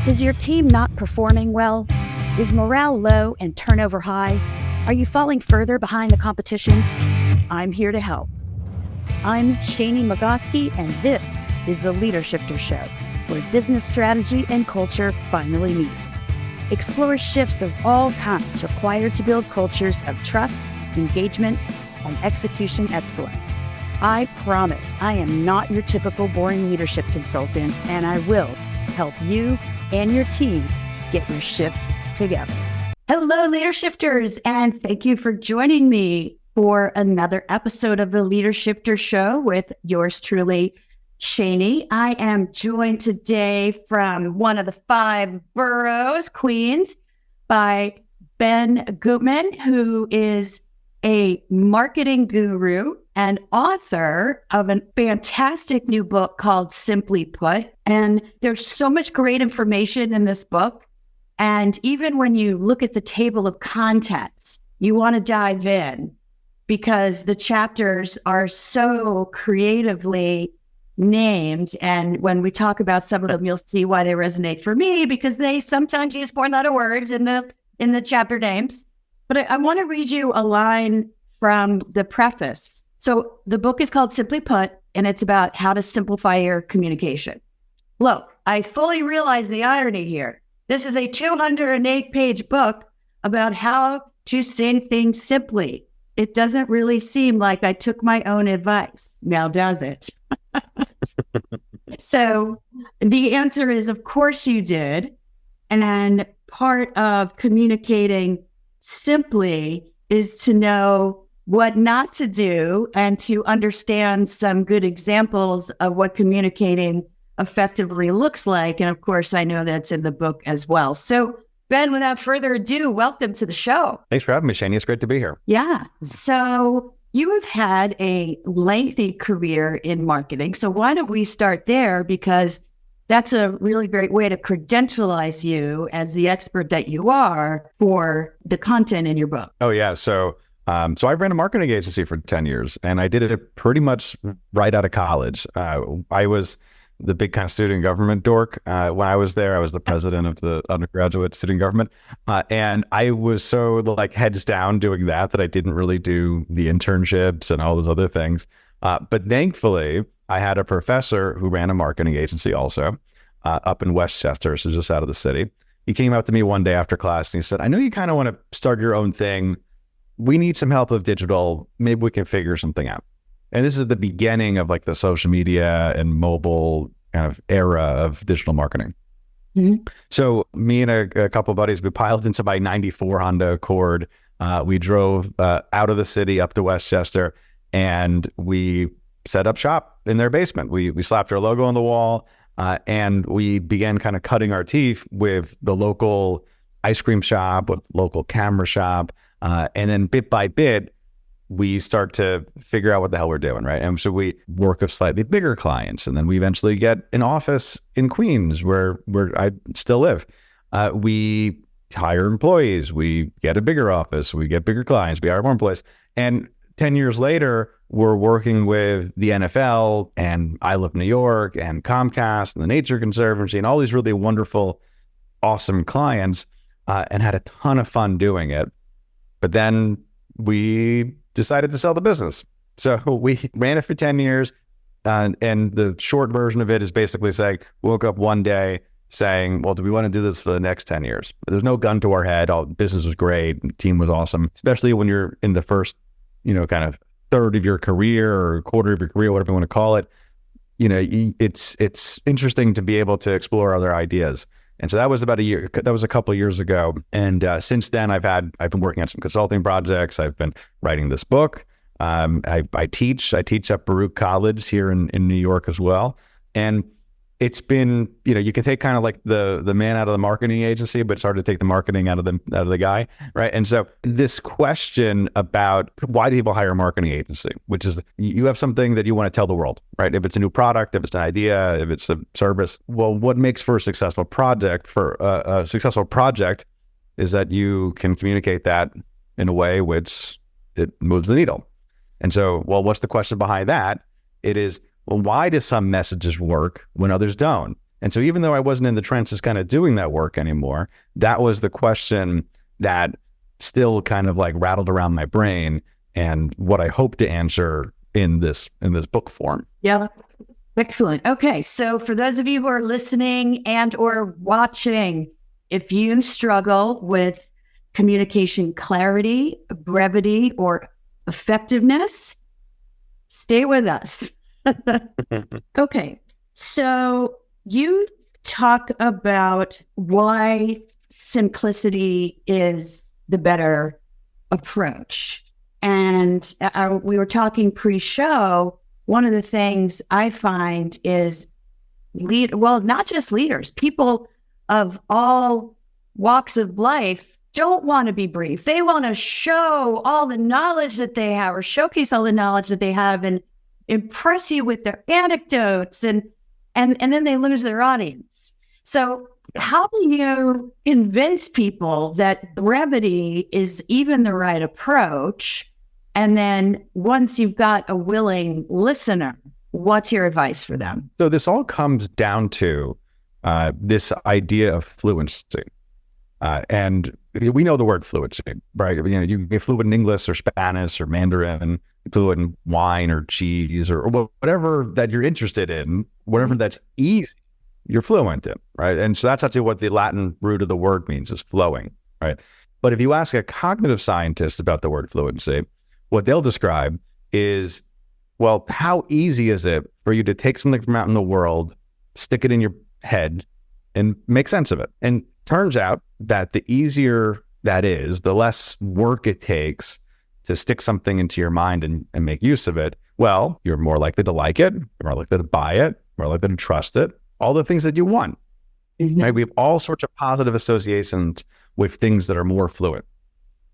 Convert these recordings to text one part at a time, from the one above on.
Is your team not performing well? Is morale low and turnover high? Are you falling further behind the competition? I'm here to help. I'm Shani Magoski, and this is the Leadershifter Show, where business strategy and culture finally meet. Explore shifts of all kinds required to build cultures of trust, engagement, and execution excellence. I promise I am not your typical boring leadership consultant, and I will help you and your team get your shift together. Hello, Leadershifters, and thank you for joining me for another episode of the Leadershifter Show with yours truly, Shani. I am joined today from one of the 5 boroughs, Queens, by Ben Guttman, who is a marketing guru and author of a fantastic new book called Simply Put. And there's so much great information in this book. And even when you look at the table of contents, you want to dive in because the chapters are so creatively named. And when we talk about some of them, you'll see why they resonate for me, because they sometimes use 4 letter words in the chapter names. But I want to read you a line from the preface. So the book is called Simply Put, and it's about how to simplify your communication. Look, I fully realize the irony here. This is a 208-page book about how to say things simply. It doesn't really seem like I took my own advice. Now, does it? So the answer is, of course you did. And part of communicating simply is to know what not to do and to understand some good examples of what communicating effectively looks like. And of course, I know that's in the book as well. So Ben, without further ado, welcome to the show. Thanks for having me, Shani. It's great to be here. Yeah. So you have had a lengthy career in marketing. So why don't we start there? Because that's a really great way to credentialize you as the expert that you are for the content in your book. Oh, yeah. So I ran a marketing agency for 10 years, and I did it pretty much right out of college. I was the big kind of student government dork. When I was there, I was the president of the undergraduate student government. And I was so like heads down doing that I didn't really do the internships and all those other things. But thankfully, I had a professor who ran a marketing agency also up in Westchester, so just out of the city. He came up to me one day after class and he said, I know you kind of want to start your own thing. We need some help with digital. Maybe we can figure something out. And this is the beginning of like the social media and mobile kind of era of digital marketing. Mm-hmm. So me and a couple of buddies, we piled into my 94 Honda Accord. We drove out of the city up to Westchester, and we set up shop in their basement. We slapped our logo on the wall, and we began kind of cutting our teeth with the local ice cream shop, with local camera shop. And then bit by bit, we start to figure out what the hell we're doing, right? And so we work with slightly bigger clients, and then we eventually get an office in Queens where I still live. We hire employees, we get a bigger office, we get bigger clients, we hire more employees. And 10 years later, we're working with the NFL and I Love New York and Comcast and the Nature Conservancy and all these really wonderful, awesome clients, and had a ton of fun doing it. But then we decided to sell the business. So we ran it for 10 years. And the short version of it is basically saying, woke up one day saying, well, do we want to do this for the next 10 years? There's no gun to our head. All business was great. The team was awesome, especially when you're in the first, kind of third of your career or quarter of your career, whatever you want to call it. It's interesting to be able to explore other ideas. And so that was about a year. That was a couple of years ago. And since then, I've been working on some consulting projects. I've been writing this book. I teach at Baruch College here in New York as well. And it's been, you can take kind of like the man out of the marketing agency, but it's hard to take the marketing out of the guy, right? And so this question about why do people hire a marketing agency, which is you have something that you want to tell the world, right? If it's a new product, if it's an idea, if it's a service, well, what makes for a successful project? For a successful project is that you can communicate that in a way which it moves the needle. And so, well, what's the question behind that? It is, well, why do some messages work when others don't? And so even though I wasn't in the trenches kind of doing that work anymore, that was the question that still kind of like rattled around my brain and what I hope to answer in this book form. Yeah. Excellent. Okay. So for those of you who are listening and or watching, if you struggle with communication clarity, brevity, or effectiveness, stay with us. Okay. So you talk about why simplicity is the better approach. And we were talking pre-show. One of the things I find is not just leaders, people of all walks of life don't want to be brief. They want to show all the knowledge that they have or showcase all the knowledge that they have and impress you with their anecdotes and then they lose their audience. So how do you convince people that brevity is even the right approach? And then once you've got a willing listener, what's your advice for them? So this all comes down to this idea of fluency. And we know the word fluency, right? You know, you can be fluent in English or Spanish or Mandarin, fluent in wine or cheese or whatever that you're interested in, whatever that's easy, you're fluent in, right? And so that's actually what the Latin root of the word means, is flowing, right? But if you ask a cognitive scientist about the word fluency, what they'll describe is, well, how easy is it for you to take something from out in the world, stick it in your head, and make sense of it? And turns out that the easier that is, the less work it takes to stick something into your mind and make use of it. Well, you're more likely to like it, you're more likely to buy it, more likely to trust it, all the things that you want. Mm-hmm. Right? We have all sorts of positive associations with things that are more fluent.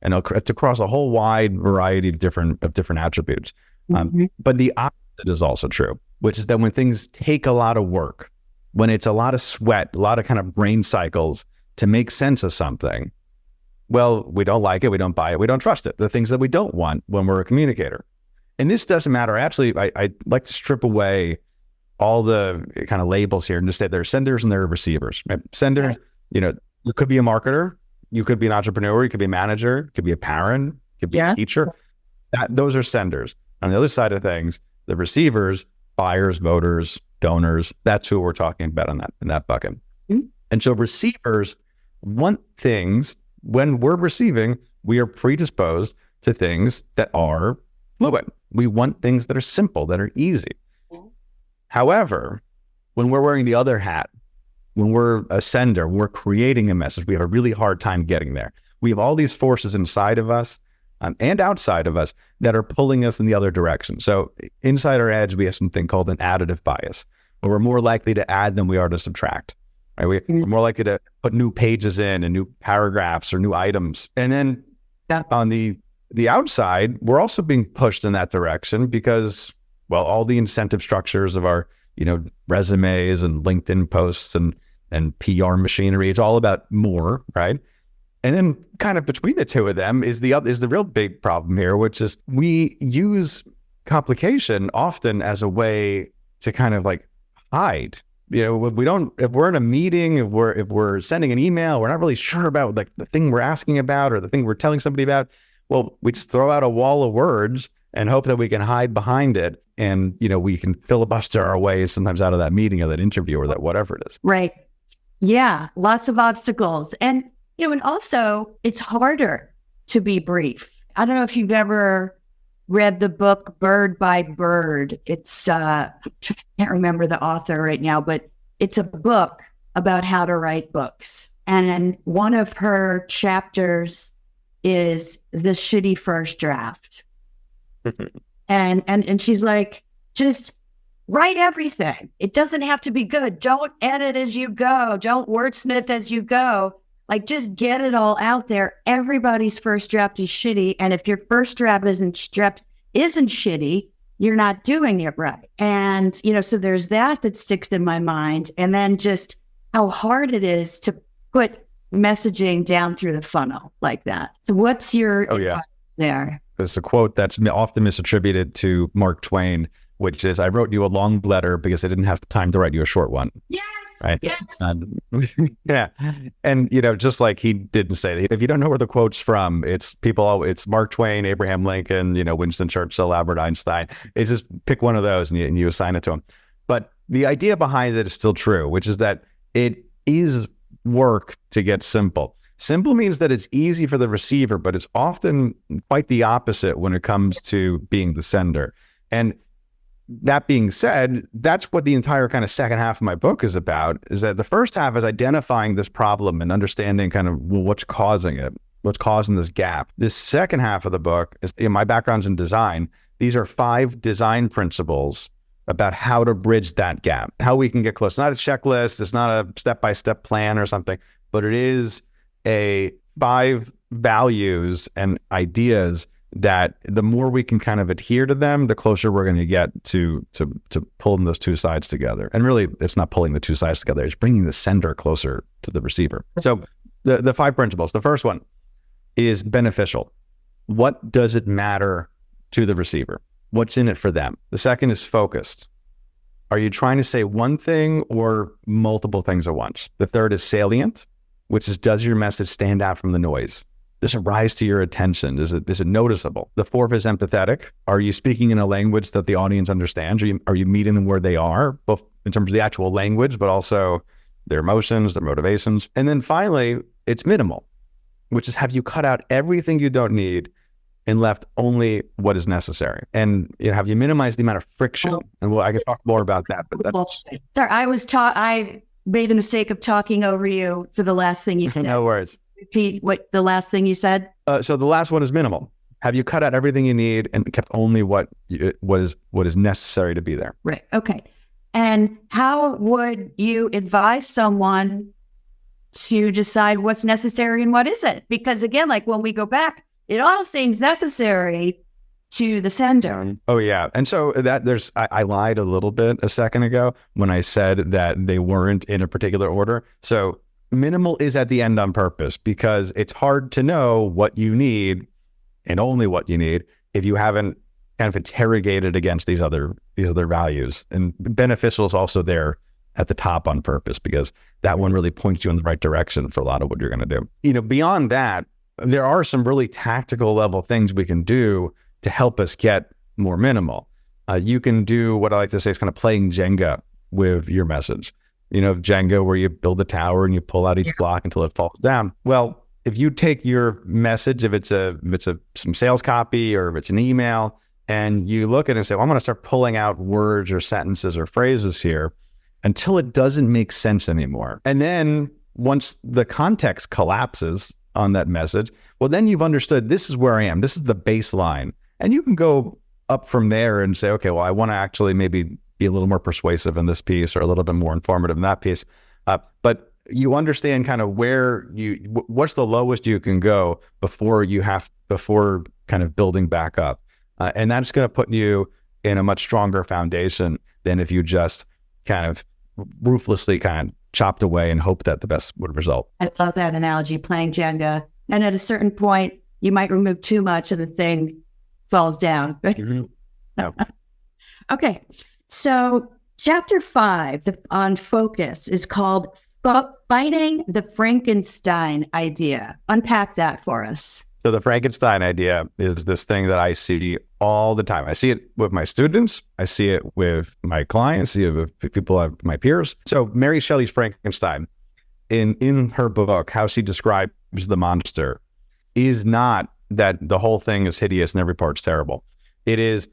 And it's across a whole wide variety of different attributes. Mm-hmm. But the opposite is also true, which is that when things take a lot of work, when it's a lot of sweat, a lot of kind of brain cycles to make sense of something, well, we don't like it, we don't buy it, we don't trust it. The things that we don't want when we're a communicator. And this doesn't matter. Actually, I like to strip away all the kind of labels here and just say there are senders and there are receivers. Right? Senders, you know, you could be a marketer, you could be an entrepreneur, you could be a manager, you could be a parent, you could be a teacher. Those are senders. On the other side of things, the receivers, buyers, voters, donors, that's who we're talking about in that bucket. Mm-hmm. And so receivers want things, when we're receiving, we are predisposed to things that are fluent. We want things that are simple, that are easy. Mm-hmm. However, when we're wearing the other hat, when we're a sender, we're creating a message, we have a really hard time getting there. We have all these forces inside of us and outside of us that are pulling us in the other direction. So inside our edge, we have something called an additive bias, where we're more likely to add than we are to subtract. Right? We're more likely to put new pages in and new paragraphs or new items. And then on the outside, we're also being pushed in that direction because, well, all the incentive structures of our, resumes and LinkedIn posts and PR machinery, it's all about more, right? And then kind of between the two of them is the real big problem here, which is we use complication often as a way to kind of like hide. If we're in a meeting, if we're sending an email, we're not really sure about like the thing we're asking about or the thing we're telling somebody about. Well, we just throw out a wall of words and hope that we can hide behind it. And, we can filibuster our way sometimes out of that meeting or that interview or that whatever it is. Right. Yeah. Lots of obstacles. And, and also it's harder to be brief. I don't know if you've ever read the book Bird by Bird. It's, I can't remember the author right now, but it's a book about how to write books. And one of her chapters is the shitty first draft. And she's like, just write everything. It doesn't have to be good. Don't edit as you go. Don't wordsmith as you go. Like, just get it all out there. Everybody's first draft is shitty. And if your first draft isn't shitty, you're not doing it right. And, so there's that sticks in my mind. And then just how hard it is to put messaging down through the funnel like that. So what's your advice there? There's a quote that's often misattributed to Mark Twain, which is I wrote you a long letter because I didn't have time to write you a short one. Yes. Right. Yes. Yeah. And, just like he didn't say, if you don't know where the quote's from, it's Mark Twain, Abraham Lincoln, Winston Churchill, Albert Einstein. It's just pick one of those and you assign it to him. But the idea behind it is still true, which is that it is work to get simple. Simple means that it's easy for the receiver, but it's often quite the opposite when it comes to being the sender. And that being said, that's what the entire kind of second half of my book is about, is that the first half is identifying this problem and understanding kind of what's causing it, what's causing this gap. This second half of the book is, my background's in design. These are 5 design principles about how to bridge that gap, how we can get close. It's not a checklist, it's not a step-by-step plan or something, but it is a 5 values and ideas that the more we can kind of adhere to them, the closer we're going to get to pulling those two sides together. And really, it's not pulling the two sides together, it's bringing the sender closer to the receiver. So the 5 principles, the first one is beneficial. What does it matter to the receiver? What's in it for them? The second is focused. Are you trying to say one thing or multiple things at once? The third is salient, which is, does your message stand out from the noise? Does it rise to your attention? Is it noticeable? The fourth is empathetic. Are you speaking in a language that the audience understands? Are you meeting them where they are, both in terms of the actual language, but also their emotions, their motivations? And then finally, it's minimal, which is, have you cut out everything you don't need and left only what is necessary? And have you minimized the amount of friction? And I can talk more about that. But that's... Sorry, I made the mistake of talking over you for the last thing you said. No worries. Repeat what the last thing you said. So the last one is minimal. Have you cut out everything you need and kept only what is necessary to be there? Right. Okay. And how would you advise someone to decide what's necessary and what isn't? Because again, like when we go back, it all seems necessary to the sender. Oh yeah. And so I lied a little bit a second ago when I said that they weren't in a particular order. So minimal is at the end on purpose, because it's hard to know what you need and only what you need if you haven't kind of interrogated against these other values. And beneficial is also there at the top on purpose, because that one really points you in the right direction for a lot of what you're going to do. Beyond that, there are some really tactical level things we can do to help us get more minimal. You can do what I like to say is kind of playing Jenga with your message. Jenga, where you build a tower and you pull out each block until it falls down. Well, if you take your message, if it's some sales copy or if it's an email, and you look at it and say, well, I'm going to start pulling out words or sentences or phrases here until it doesn't make sense anymore. And then once the context collapses on that message, well, then you've understood, this is where I am. This is the baseline. And you can go up from there and say, okay, well, I want to actually maybe be a little more persuasive in this piece or a little bit more informative in that piece. But you understand kind of what's the lowest you can go before kind of building back up. And that's going to put you in a much stronger foundation than if you just kind of ruthlessly kind of chopped away and hope that the best would result. I love that analogy, playing Jenga. And at a certain point, you might remove too much and the thing falls down. Mm-hmm. No. Okay. So chapter 5 on focus is called Fighting the Frankenstein Idea. Unpack that for us. So the Frankenstein idea is this thing that I see all the time. I see it with my students. I see it with my clients. I see it with people, my peers. So Mary Shelley's Frankenstein, in her book, how she describes the monster is not that the whole thing is hideous and every part's terrible. It is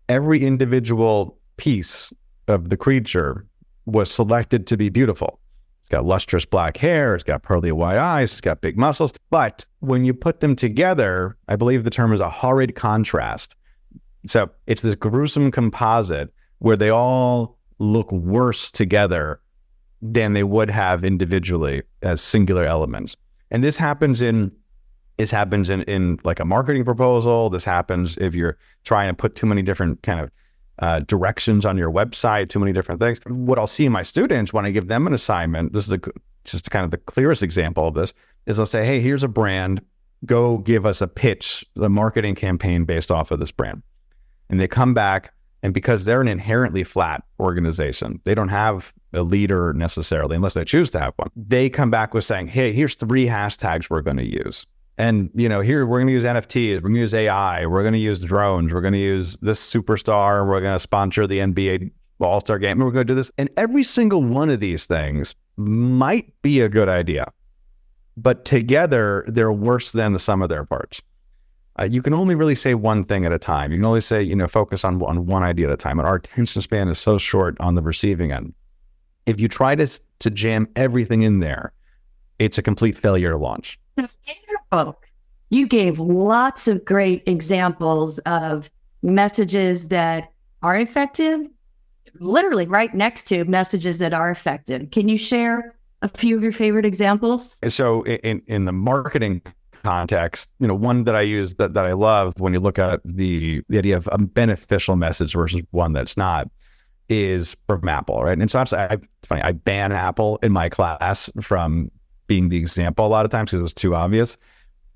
every individual piece of the creature was selected to be beautiful. It's got lustrous black hair, it's got pearly white eyes, it's got big muscles. But when you put them together, I believe the term is a horrid contrast. So it's this gruesome composite where they all look worse together than they would have individually as singular elements. And this happens in like a marketing proposal. This happens if you're trying to put too many different kind of directions on your website, too many different things. What I'll see in my students when I give them an assignment, this is just kind of the clearest example of this, is I'll say, hey, here's a brand, go give us a pitch, the marketing campaign based off of this brand. And they come back And because they're an inherently flat organization, they don't have a leader necessarily, unless they choose to have one. They come back with saying, hey, here's 3 hashtags we're going to use. And, here we're going to use NFTs, we're going to use AI, we're going to use drones, we're going to use this superstar, we're going to sponsor the NBA All-Star game, and we're going to do this. And every single one of these things might be a good idea, but together they're worse than the sum of their parts. You can only really say one thing at a time. You can only say, focus on one idea at a time. And our attention span is so short on the receiving end. If you try to jam everything in there, it's a complete failure to launch. In your book, you gave lots of great examples of messages that are effective, literally right next to messages that are effective. Can you share a few of your favorite examples? So in the marketing context, one that I use that I love when you look at the idea of a beneficial message versus one that's not is from Apple, right? And so it's funny, I ban Apple in my class from being the example a lot of times because it's too obvious.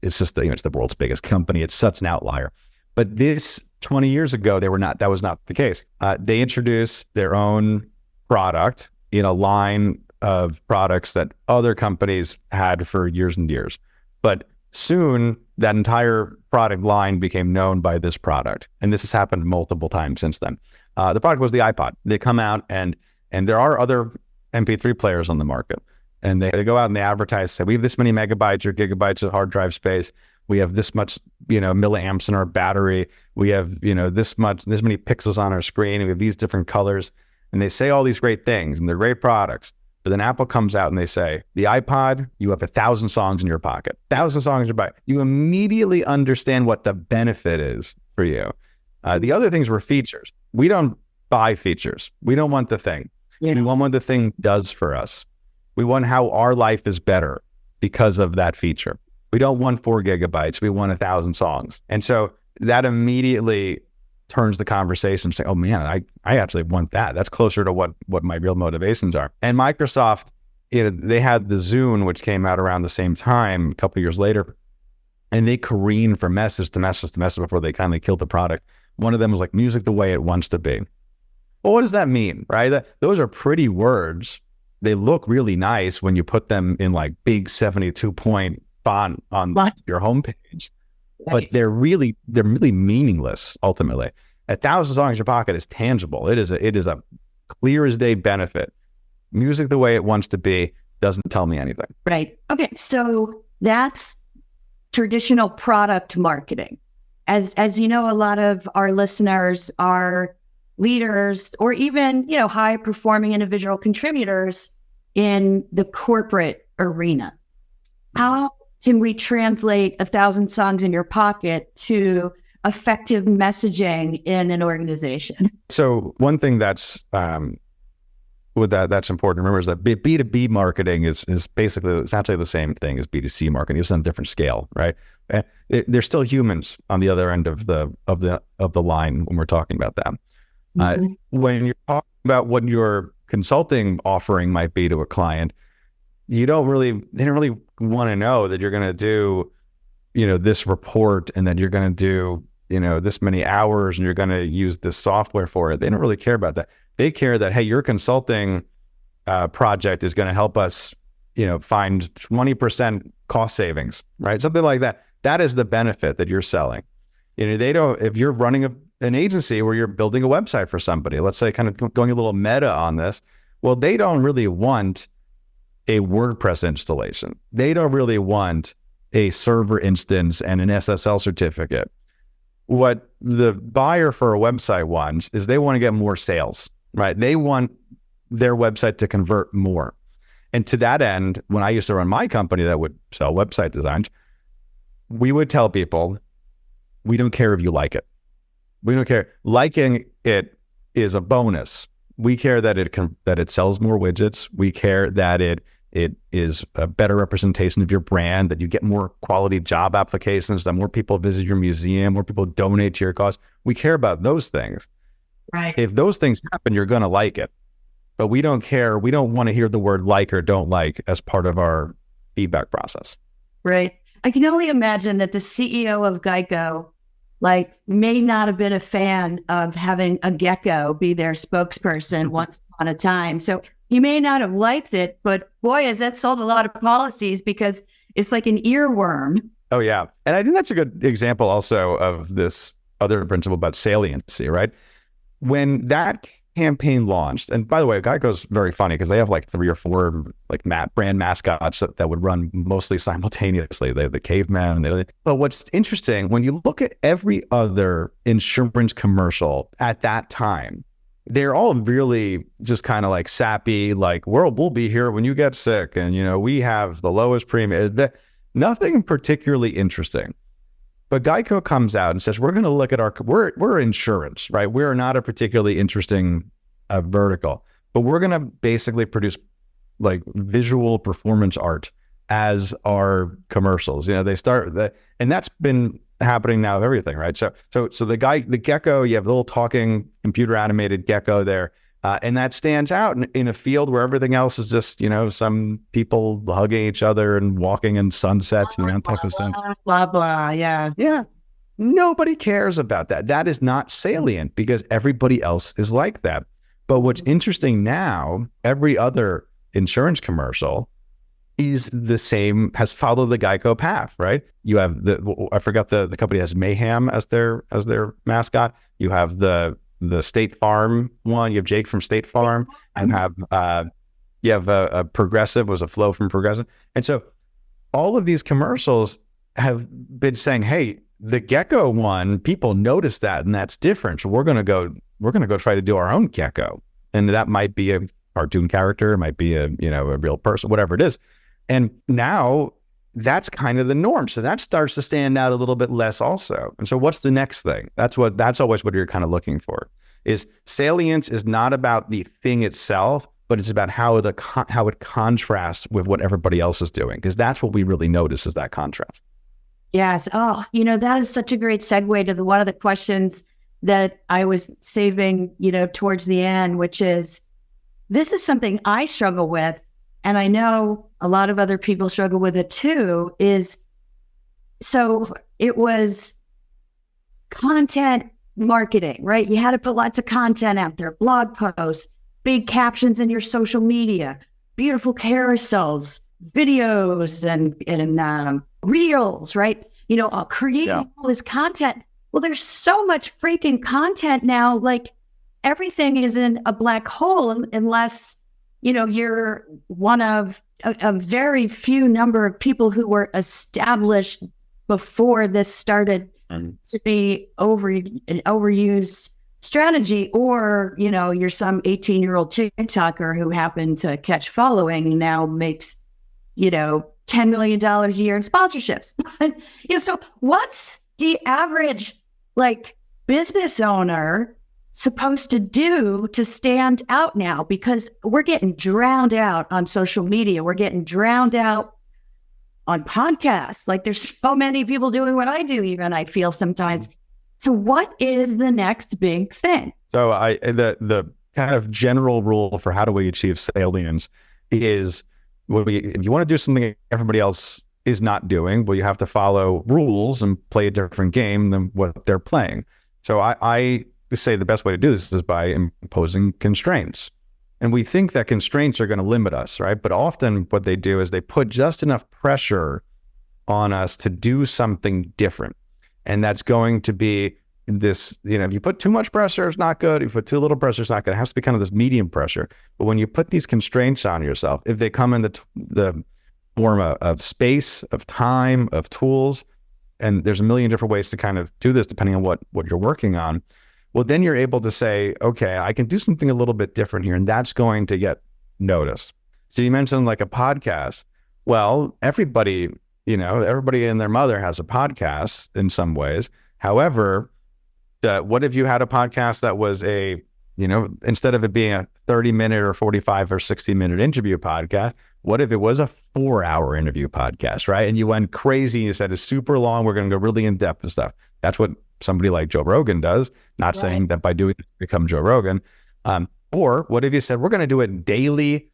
It's just it's the world's biggest company. It's such an outlier. But this 20 years ago, that was not the case. They introduced their own product in a line of products that other companies had for years and years. But soon that entire product line became known by this product. And this has happened multiple times since then. The product was the iPod. They come out and there are other MP3 players on the market. And they go out and they advertise, say, we have this many megabytes or gigabytes of hard drive space. We have this much, milliamps in our battery. We have, this many pixels on our screen. We have these different colors. And they say all these great things and they're great products. But then Apple comes out and they say, the iPod, you have 1,000 songs in your pocket, 1,000 songs in your pocket. You immediately understand what the benefit is for you. The other things were features. We don't buy features. We don't want the thing. We want what the thing does for us. We want how our life is better because of that feature. We don't want 4 gigabytes. We want 1,000 songs. And so that immediately turns the conversation saying, oh man, I actually want that. That's closer to what my real motivations are. And Microsoft, they had the Zune, which came out around the same time, a couple of years later, and they careened from message to message to message before they kindly killed the product. One of them was like, music the way it wants to be. Well, what does that mean, right? Those are pretty words. They look really nice when you put them in like big 72-point font on your homepage, but they're really meaningless ultimately. 1,000 songs in your pocket is tangible. It is a clear as day benefit. Music the way it wants to be doesn't tell me anything. Right. Okay. So that's traditional product marketing. As you know, a lot of our listeners are leaders or even, high performing individual contributors in the corporate arena. How can we translate 1,000 songs in your pocket to effective messaging in an organization? So one thing that's important to remember is that B2B marketing is basically essentially the same thing as B2C marketing. It's on a different scale, right? They're still humans on the other end of the line when we're talking about that. Mm-hmm. When you're talking about what your consulting offering might be to a client, they don't really want to know that you're going to do, this report and that you're going to do, this many hours and you're going to use this software for it. They don't really care about that. They care that, hey, your consulting project is going to help us, find 20% cost savings, right? Something like that. That is the benefit that you're selling. If you're running an agency where you're building a website for somebody, let's say kind of going a little meta on this, well, they don't really want a WordPress installation. They don't really want a server instance and an SSL certificate. What the buyer for a website wants is they want to get more sales, right? They want their website to convert more. And to that end, when I used to run my company that would sell website designs, we would tell people, we don't care if you like it. We don't care. Liking it is a bonus. We care that it sells more widgets. We care that it is a better representation of your brand, that you get more quality job applications, that more people visit your museum, more people donate to your cause. We care about those things. Right. If those things happen, you're going to like it. But we don't care. We don't want to hear the word like or don't like as part of our feedback process. Right. I can only imagine that the CEO of Geico like may not have been a fan of having a gecko be their spokesperson once upon a time. So he may not have liked it, but boy, has that sold a lot of policies because it's like an earworm. Oh, yeah. And I think that's a good example also of this other principle about saliency, right? When that campaign launched, and by the way, Geico's very funny because they have like 3 or 4 like brand mascots that would run mostly simultaneously. They have the caveman. But what's interesting, when you look at every other insurance commercial at that time, they're all really just kind of like sappy, like we'll be here when you get sick, and we have the lowest premium. Nothing particularly interesting. But Geico comes out and says, we're going to look at we're insurance, right? We're not a particularly interesting vertical, but we're going to basically produce like visual performance art as our commercials. They start that, and that's been happening now with everything, right? So the gecko, you have the little talking computer animated gecko there. And that stands out in a field where everything else is just, some people hugging each other and walking in sunsets and that type of stuff. Blah, blah, yeah. Yeah. Nobody cares about that. That is not salient because everybody else is like that. But what's interesting now, every other insurance commercial is the same, has followed the Geico path, right? You have I forgot the company has Mayhem as their mascot. You have the State Farm one. You have Jake from State Farm, and you have a Progressive was a Flow from Progressive, and so all of these commercials have been saying, "Hey, the gecko one, people notice that, and that's different. So we're gonna go try to do our own gecko, and that might be a cartoon character, it might be a real person, whatever it is." And now that's kind of the norm. So that starts to stand out a little bit less also. And so what's the next thing? That's always what you're kind of looking for. Is salience is not about the thing itself, but it's about how it contrasts with what everybody else is doing. Because that's what we really notice is that contrast. Yes. Oh, that is such a great segue to one of the questions that I was saving, towards the end, which is, this is something I struggle with. And I know a lot of other people struggle with it too, so it was content marketing, right? You had to put lots of content out there, blog posts, big captions in your social media, beautiful carousels, videos, and reels, right? Creating all this content. Well, there's so much freaking content now, like everything is in a black hole unless you're one of a very few number of people who were established before this started to be an overused strategy, or, you're some 18-year-old TikToker who happened to catch following and now makes, $10 million a year in sponsorships. So what's the average, business owner supposed to do to stand out now? Because we're getting drowned out on social media. We're getting drowned out on podcasts. There's so many people doing what I do, even I feel sometimes. So what is the next big thing? So the kind of general rule for how do we achieve salience is, if you want to do something everybody else is not doing, well, you have to follow rules and play a different game than what they're playing. So I say the best way to do this is by imposing constraints. And we think that constraints are going to limit us, right? But often what they do is they put just enough pressure on us to do something different. And that's going to be this, if you put too much pressure, it's not good. If you put too little pressure, it's not good. It has to be kind of this medium pressure. But when you put these constraints on yourself, if they come in the form of space, of time, of tools, and there's a million different ways to kind of do this depending on what you're working on, well, then you're able to say, okay, I can do something a little bit different here, and that's going to get noticed. So you mentioned like a podcast. Well, everybody and their mother has a podcast in some ways. However, what if you had a podcast that was instead of it being a 30-minute or 45 or 60-minute interview podcast, what if it was a 4-hour interview podcast, right? And you went crazy and you said it's super long, we're going to go really in depth and stuff. That's what somebody like Joe Rogan does. Not saying that by doing it, become Joe Rogan. Or what if you said, we're going to do a daily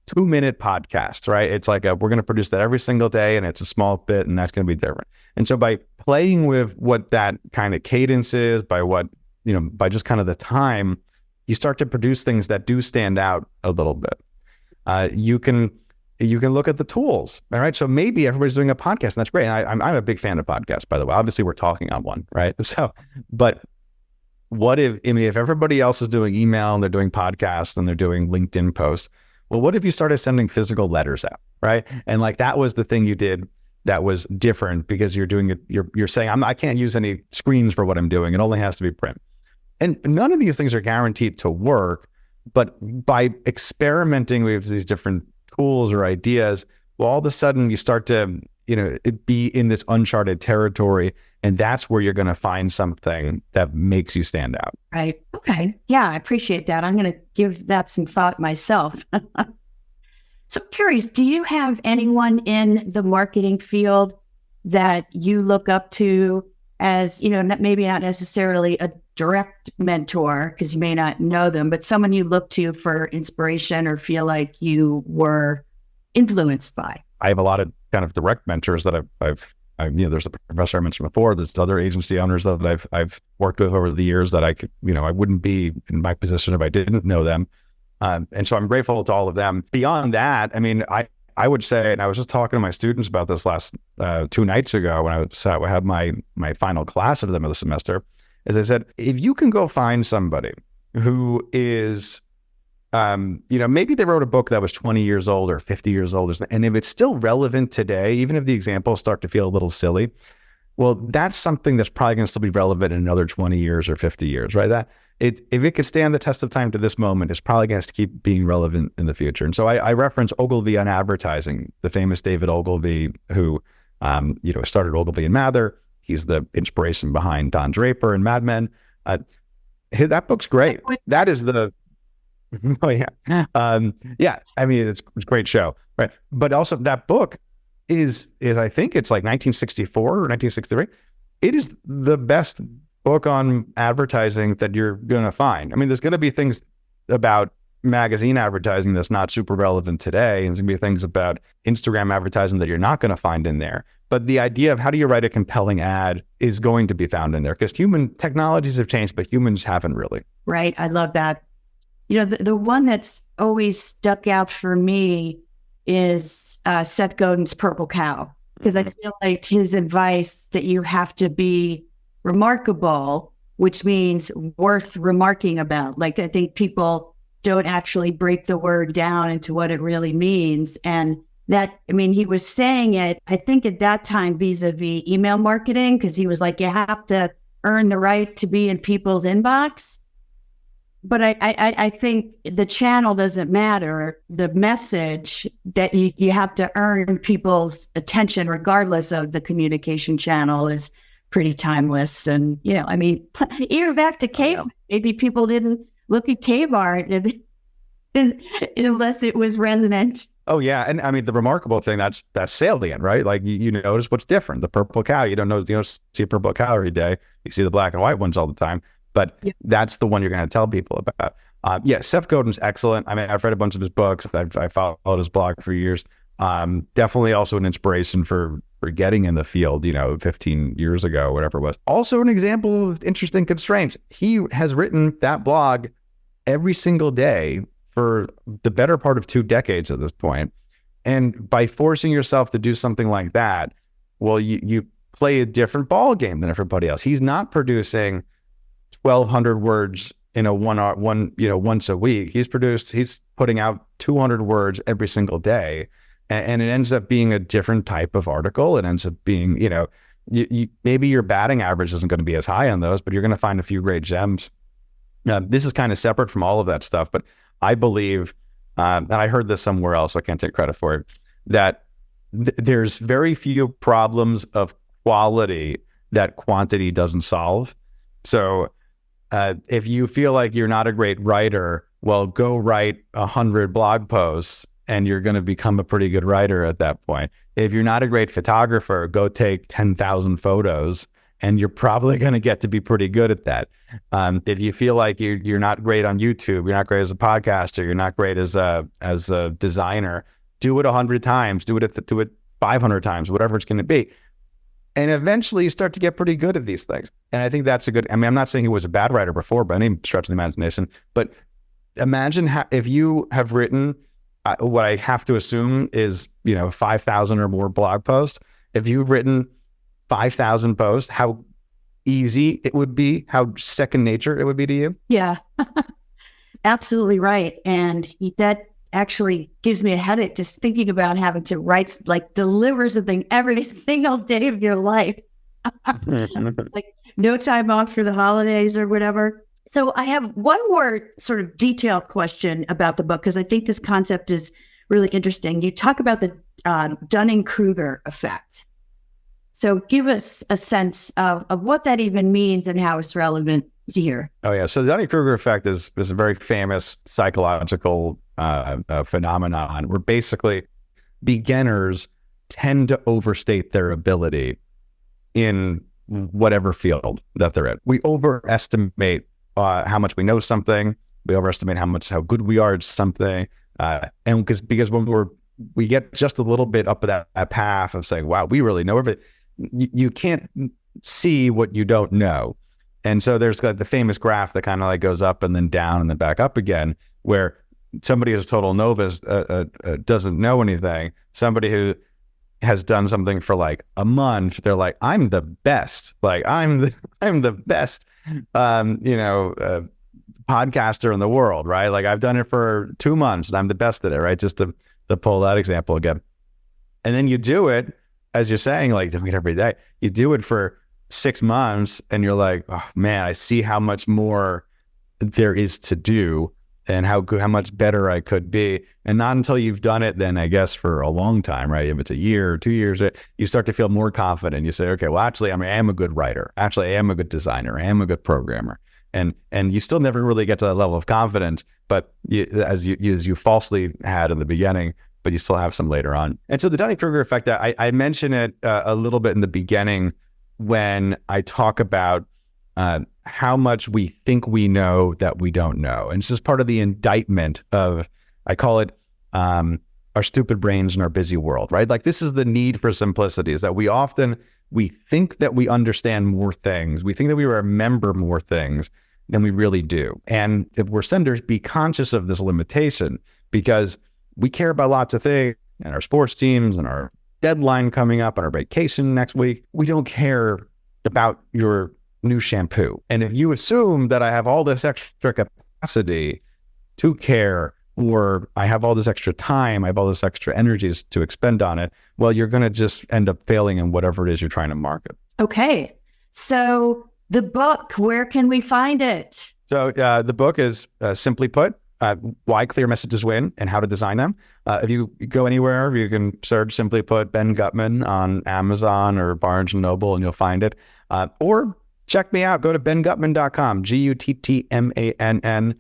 2-minute podcast, right? It's like we're going to produce that every single day, and it's a small bit, and that's going to be different. And so by playing with what that kind of cadence is, by what, by just kind of the time, you start to produce things that do stand out a little bit. You can look at the tools, all right? So maybe everybody's doing a podcast, and that's great. And I'm a big fan of podcasts, by the way. Obviously, we're talking on one, right? So, but what if everybody else is doing email and they're doing podcasts and they're doing LinkedIn posts? Well, what if you started sending physical letters out, right? And like that was the thing you did that was different, because you're doing it. You're saying, I can't use any screens for what I'm doing. It only has to be print. And none of these things are guaranteed to work, but by experimenting with these different tools or ideas, well, all of a sudden you start to, be in this uncharted territory, and that's where you're going to find something that makes you stand out. Right. Okay. Yeah, I appreciate that. I'm going to give that some thought myself. So I'm curious, do you have anyone in the marketing field that you look up to as, maybe not necessarily a direct mentor, because you may not know them, but someone you look to for inspiration or feel like you were influenced by? I have a lot of kind of direct mentors that I've there's the professor I mentioned before. There's other agency owners that I've worked with over the years that I could, I wouldn't be in my position if I didn't know them. And so I'm grateful to all of them. Beyond that, I would say, and I was just talking to my students about this last 2 nights ago when I had my final class of them of the semester, as I said, if you can go find somebody who is, maybe they wrote a book that was 20 years old or 50 years old, and if it's still relevant today, even if the examples start to feel a little silly, well, that's something that's probably going to still be relevant in another 20 years or 50 years, right? If it could stand the test of time to this moment, it's probably going to keep being relevant in the future. And so I reference Ogilvy on advertising, the famous David Ogilvy, who, started Ogilvy and Mather. He's the inspiration behind Don Draper and Mad Men. That book's great. That is the, oh yeah. It's a great show, right? But also that book is I think it's like 1964 or 1963. It is the best book on advertising that you're going to find. There's going to be things about magazine advertising that's not super relevant today. And there's going to be things about Instagram advertising that you're not going to find in there. But the idea of how do you write a compelling ad is going to be found in there, because human technologies have changed, but humans haven't really. Right. I love that. The one that's always stuck out for me is Seth Godin's Purple Cow, because I feel like his advice that you have to be remarkable, which means worth remarking about. Like, I think people don't actually break the word down into what it really means. And that, he was saying it, I think at that time, vis-a-vis email marketing, because he was like, you have to earn the right to be in people's inbox. But I think the channel doesn't matter. The message that you have to earn people's attention, regardless of the communication channel, is pretty timeless. And, even back to cave, maybe people didn't look at cave art unless it was resonant. Oh yeah. And the remarkable thing, that's salient, right? Like you notice what's different. The purple cow, you don't see a purple cow every day. You see the black and white ones all the time. But that's the one you're going to tell people about. Seth Godin's excellent. I've read a bunch of his books. I followed his blog for years. Definitely also an inspiration for getting in the field, 15 years ago, whatever it was. Also an example of interesting constraints. He has written that blog every single day for the better part of 2 decades at this point. And by forcing yourself to do something like that, well, you play a different ball game than everybody else. He's not producing 1,200 words in a once a week. He's putting out 200 words every single day. And it ends up being a different type of article. It ends up being, maybe your batting average isn't going to be as high on those, but you're going to find a few great gems. This is kind of separate from all of that stuff, but I believe, and I heard this somewhere else, so I can't take credit for it, that there's very few problems of quality that quantity doesn't solve. So if you feel like you're not a great writer, well, go write 100 blog posts and you're going to become a pretty good writer at that point. If you're not a great photographer, go take 10,000 photos and you're probably going to get to be pretty good at that. If you feel like you're not great on YouTube, you're not great as a podcaster, you're not great as a designer, do it 100 times, do it 500 times, whatever it's going to be. And eventually you start to get pretty good at these things. And I think that's I mean, I'm not saying he was a bad writer before by any stretch of the imagination, but imagine if you have written what I have to assume is, 5,000 or more blog posts. If you've written 5,000 posts, how easy it would be, how second nature it would be to you. Yeah, absolutely right. And that actually gives me a headache just thinking about having to write, deliver something every single day of your life. Like no time off for the holidays or whatever. So I have one more sort of detailed question about the book, because I think this concept is really interesting. You talk about the Dunning-Kruger effect. So give us a sense of what that even means and how it's relevant here. Oh, yeah. So the Dunning-Kruger effect is a very famous psychological phenomenon where basically beginners tend to overstate their ability in whatever field that they're in. We overestimate how much we know something. We overestimate how good we are at something. And because when we get just a little bit up that path of saying, wow, we really know everything, you can't see what you don't know. And so there's the famous graph that kind of goes up and then down and then back up again, where somebody who's total novice doesn't know anything. Somebody who has done something for a month, they're like, I'm the best. I'm the best, podcaster in the world, right? I've done it for 2 months and I'm the best at it, right? Just to pull that example again. And then you do it, as you're saying, doing it every day. You do it for 6 months and you're like, oh man, I see how much more there is to do and how much better I could be. And not until you've done it, then I guess for a long time, right? If it's a year or 2 years, you start to feel more confident. You say, okay, well, actually, I am a good writer. Actually, I am a good designer. I am a good programmer. And you still never really get to that level of confidence, but as you falsely had in the beginning, but you still have some later on. And so the Dunning-Kruger effect, I mention it a little bit in the beginning when I talk about how much we think we know that we don't know. And it's just part of the indictment of, I call it our stupid brains in our busy world, right? This is the need for simplicity, is that we think that we understand more things. We think that we remember more things than we really do. And if we're senders, be conscious of this limitation, because we care about lots of things, and our sports teams and our deadline coming up and our vacation next week. We don't care about your new shampoo. And if you assume that I have all this extra capacity to care, or I have all this extra time, I have all this extra energies to expend on it, well, you're going to just end up failing in whatever it is you're trying to market. Okay. So the book, where can we find it? So the book is simply put, why clear messages win and how to design them. If you go anywhere, you can search simply put Ben Guttman on Amazon or Barnes & Noble and you'll find it. Or check me out. Go to benguttman.com, Guttmann.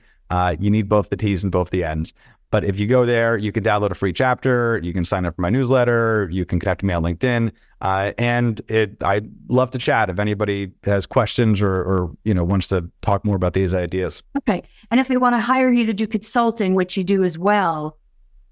You need both the T's and both the N's. But if you go there, you can download a free chapter. You can sign up for my newsletter. You can connect to me on LinkedIn. I'd love to chat if anybody has questions or wants to talk more about these ideas. Okay. And if they want to hire you to do consulting, which you do as well,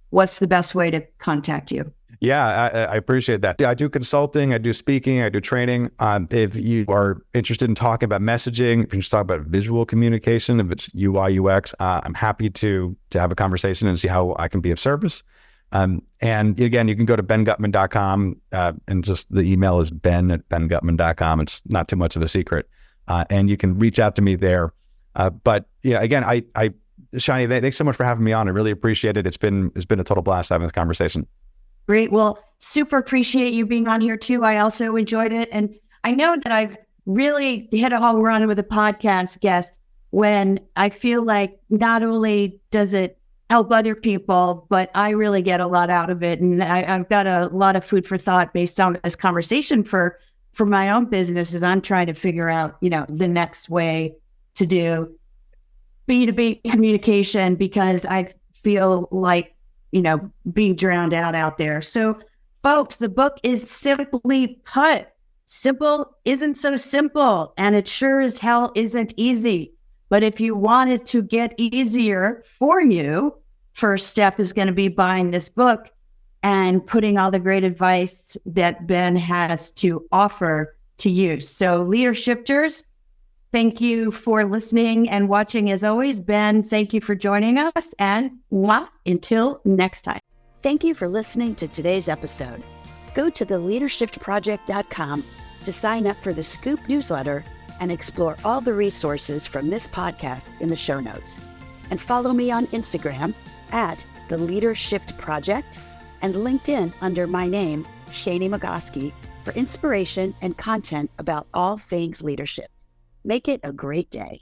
what's the best way to contact you? Yeah, I appreciate that. I do consulting, I do speaking, I do training. If you are interested in talking about messaging, if you just talk about visual communication, if it's UI, UX, I'm happy to have a conversation and see how I can be of service. And again, you can go to benguttman.com and just the email is ben@benguttman.com. It's not too much of a secret. And you can reach out to me there. But again, Shani, thanks so much for having me on. I really appreciate it. It's been a total blast having this conversation. Great. Well, super appreciate you being on here too. I also enjoyed it. And I know that I've really hit a home run with a podcast guest when I feel like not only does it help other people, but I really get a lot out of it. And I've got a lot of food for thought based on this conversation for my own business as I'm trying to figure out, the next way to do B2B communication, because I feel like, being drowned out there. So folks, the book is Simply Put. Simple isn't so simple, and it sure as hell isn't easy. But if you want it to get easier for you, first step is going to be buying this book. and putting all the great advice that Ben has to offer to you. So leadershifters, thank you for listening and watching as always. Ben, thank you for joining us, and until next time. Thank you for listening to today's episode. Go to theleadershiftproject.com to sign up for the Scoop newsletter and explore all the resources from this podcast in the show notes. And follow me on Instagram at The Leadership Project and LinkedIn under my name, Shani Magoski, for inspiration and content about all things leadership. Make it a great day.